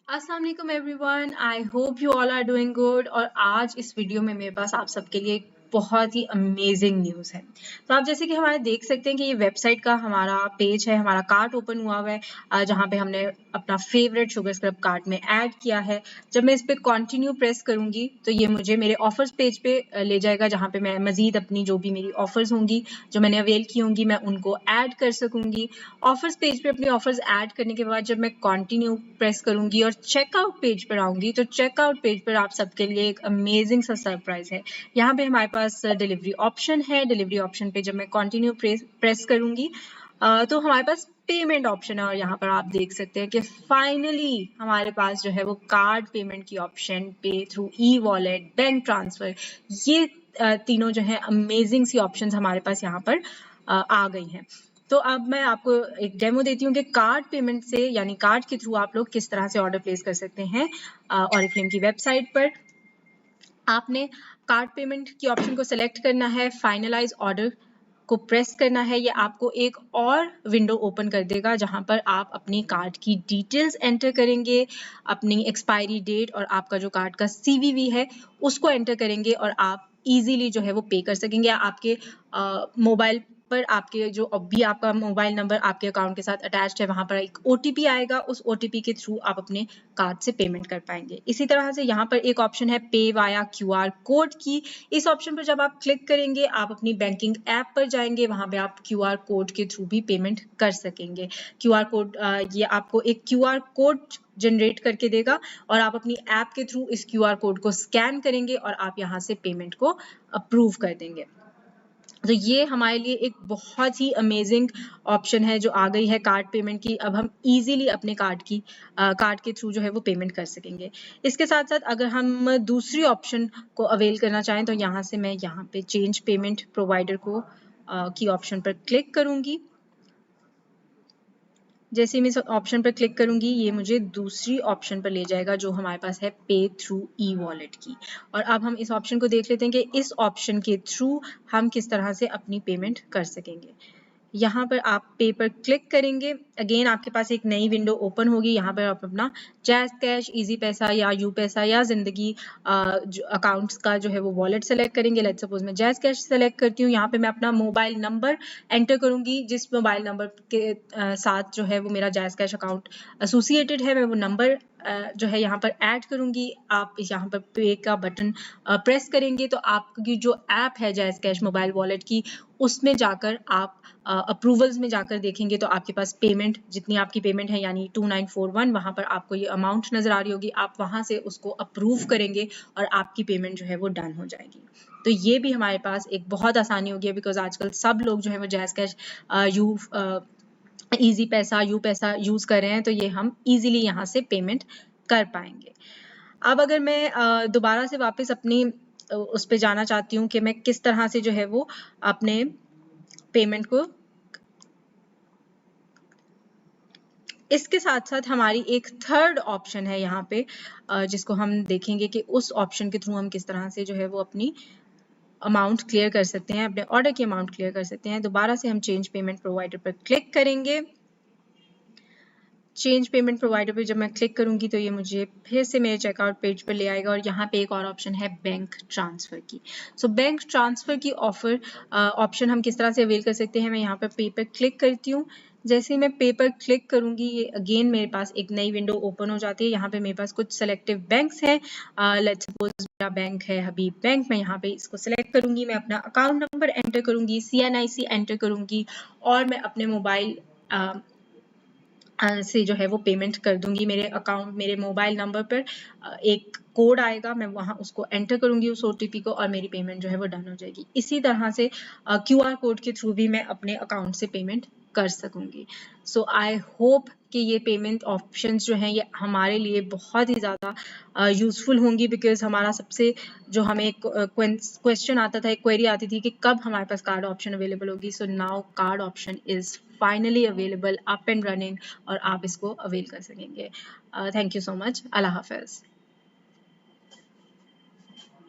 अस्सलाम वालेकुम everyone, I hope you all are doing good. और आज इस वीडियो में मेरे पास आप सबके लिए एक बहुत ही अमेजिंग न्यूज़ है। तो आप जैसे कि हमारे देख सकते हैं कि ये वेबसाइट का हमारा पेज है, हमारा कार्ट ओपन हुआ हुआ है जहाँ पे हमने अपना फेवरेट शुगर स्क्रब कार्ट में ऐड किया है। जब मैं इस पर कंटिन्यू प्रेस करूंगी तो ये मुझे मेरे ऑफर्स पेज पे ले जाएगा, जहाँ पे मैं मजीद अपनी जो भी मेरी ऑफर्स होंगी जो मैंने अवेल की होंगी मैं उनको ऐड कर सकूंगी। ऑफर्स पेज पे अपनी ऑफर्स ऐड करने के बाद जब मैं कंटिन्यू प्रेस करूंगी और चेकआउट पेज पर आऊंगी तो चेकआउट पेज पर आप सबके लिए एक अमेजिंग सा सरप्राइज है। यहाँ पे हमारे पास डिलीवरी ऑप्शन है। डिलीवरी ऑप्शन पे जब मैं कंटिन्यू प्रेस करूंगी तो हमारे पास पेमेंट ऑप्शन है और यहाँ पर आप देख सकते हैं कि फाइनली हमारे पास जो है वो कार्ड पेमेंट की ऑप्शन, पे through e wallet, bank transfer, ये तीनों जो है अमेजिंग सी ऑप्शंस हमारे पास यहाँ पर आ गई हैं। तो अब मैं आपको एक डेमो देती हूँ कि कार्ड पेमेंट से यानी कार्ड के थ्रू आप लोग किस तरह से ऑर्डर प्लेस कर सकते हैं। ऑरिफ्लेम की वेबसाइट पर आपने कार्ड पेमेंट की ऑप्शन को सिलेक्ट करना है, फाइनलाइज ऑर्डर को प्रेस करना है। ये आपको एक और विंडो ओपन कर देगा जहां पर आप अपनी कार्ड की डिटेल्स एंटर करेंगे, अपनी एक्सपायरी डेट और आपका जो कार्ड का सीवीवी है उसको एंटर करेंगे और आप इजीली जो है वो पे कर सकेंगे। आपके मोबाइल पर आपके जो अभी आपका मोबाइल नंबर आपके अकाउंट के साथ अटैच्ड है वहां पर एक ओटीपी आएगा, उस ओटीपी के थ्रू आप अपने कार्ड से पेमेंट कर पाएंगे। इसी तरह से यहाँ पर एक ऑप्शन है पे वाया क्यूआर कोड की। इस ऑप्शन पर जब आप क्लिक करेंगे आप अपनी बैंकिंग ऐप पर जाएंगे, वहां पे आप क्यूआर कोड के थ्रू भी पेमेंट कर सकेंगे। क्यूआर कोड ये आपको एक क्यूआर कोड जनरेट करके देगा और आप अपनी ऐप के थ्रू इस क्यूआर कोड को स्कैन करेंगे और आप यहाँ से पेमेंट को अप्रूव कर देंगे। तो ये हमारे लिए एक बहुत ही अमेजिंग ऑप्शन है जो आ गई है कार्ड पेमेंट की। अब हम इजीली अपने कार्ड के थ्रू जो है वो पेमेंट कर सकेंगे। इसके साथ साथ अगर हम दूसरी ऑप्शन को अवेल करना चाहें तो यहाँ से मैं यहाँ पे चेंज पेमेंट प्रोवाइडर को की ऑप्शन पर क्लिक करूंगी। जैसे मैं इस ऑप्शन पर क्लिक करूंगी ये मुझे दूसरी ऑप्शन पर ले जाएगा जो हमारे पास है पे थ्रू ई वॉलेट की। और अब हम इस ऑप्शन को देख लेते हैं कि इस ऑप्शन के थ्रू हम किस तरह से अपनी पेमेंट कर सकेंगे। यहाँ पर आप पे पर क्लिक करेंगे, अगेन आपके पास एक नई विंडो ओपन होगी। यहाँ पर आप अपना जैज़ कैश, इजी पैसा या यू पैसा या जिंदगी अकाउंट्स का जो है वो वॉलेट सेलेक्ट करेंगे। लेट्स सपोज मैं जैज़ कैश सेलेक्ट करती हूँ। यहाँ पे मैं अपना मोबाइल नंबर एंटर करूंगी, जिस मोबाइल नंबर के साथ जो है वो मेरा जैज़ कैश अकाउंट एसोसिएटेड है मैं वो नंबर जो है यहाँ पर ऐड करूंगी। आप यहाँ पर पे का बटन प्रेस करेंगे तो आपकी जो ऐप है जैज़ कैश मोबाइल वॉलेट की उसमें जाकर आप अप्रूवल्स में जाकर देखेंगे तो आपके पास पेमेंट, जितनी आपकी पेमेंट है यानी 2941, वहां पर आपको ये अमाउंट नजर आ रही होगी। आप वहां से उसको अप्रूव करेंगे और आपकी पेमेंट जो है वो डन हो जाएगी। तो ये भी हमारे पास एक बहुत आसानी हो गई है बिकॉज आजकल सब लोग जो है वो जैज़ कैश इजी पैसा, यू पैसा यूज कर रहे हैं, तो ये हम इजीली यहाँ से पेमेंट कर पाएंगे। अब अगर मैं दोबारा से वापस अपनी उस पे जाना चाहती हूँ कि मैं किस तरह से जो है वो अपने पेमेंट को, इसके साथ साथ हमारी एक थर्ड ऑप्शन है यहाँ पे जिसको हम देखेंगे कि उस ऑप्शन के थ्रू हम किस तरह से जो है वो अपनी अमाउंट क्लियर कर सकते हैं, अपने ऑर्डर की अमाउंट क्लियर कर सकते हैं। दोबारा से हम चेंज पेमेंट प्रोवाइडर पर क्लिक करेंगे। चेंज पेमेंट प्रोवाइडर पे जब मैं क्लिक करूंगी तो ये मुझे फिर से मेरे चेकआउट पेज पर ले आएगा और यहाँ पे एक और ऑप्शन है बैंक ट्रांसफर की। सो बैंक ट्रांसफर की ऑप्शन हम किस तरह से अवेल कर सकते हैं। मैं यहाँ पर पे पर क्लिक करती हूँ। जैसे ही मैं पे पर क्लिक करूंगी ये अगेन मेरे पास एक नई विंडो ओपन हो जाती है। यहाँ पे मेरे पास कुछ सेलेक्टिव बैंक्स हैं। लेट्स सपोज मेरा बैंक है हबीब बैंक। मैं यहाँ पे इसको सिलेक्ट करूंगी, मैं अपना अकाउंट नंबर एंटर करूंगी, CNIC एंटर करूंगी और मैं अपने मोबाइल से जो है वो पेमेंट कर दूंगी। मेरे मोबाइल नंबर पर एक कोड आएगा, मैं वहां उसको एंटर करूंगी उस ओटीपी को और मेरी पेमेंट जो है वो डन हो जाएगी। इसी तरह से क्यूआर कोड के थ्रू भी मैं अपने अकाउंट से पेमेंट कर सकूंगी। सो आई होप कि ये पेमेंट ऑप्शंस जो हैं ये हमारे लिए बहुत ही ज़्यादा यूजफुल होंगी बिकॉज हमारा सबसे जो हमें एक क्वेश्चन आता था, एक क्वेरी आती थी कि कब हमारे पास कार्ड ऑप्शन अवेलेबल होगी। So now card option is finally available, up and running और आप इसको अवेल कर सकेंगे। Thank you so much. Allah Hafiz.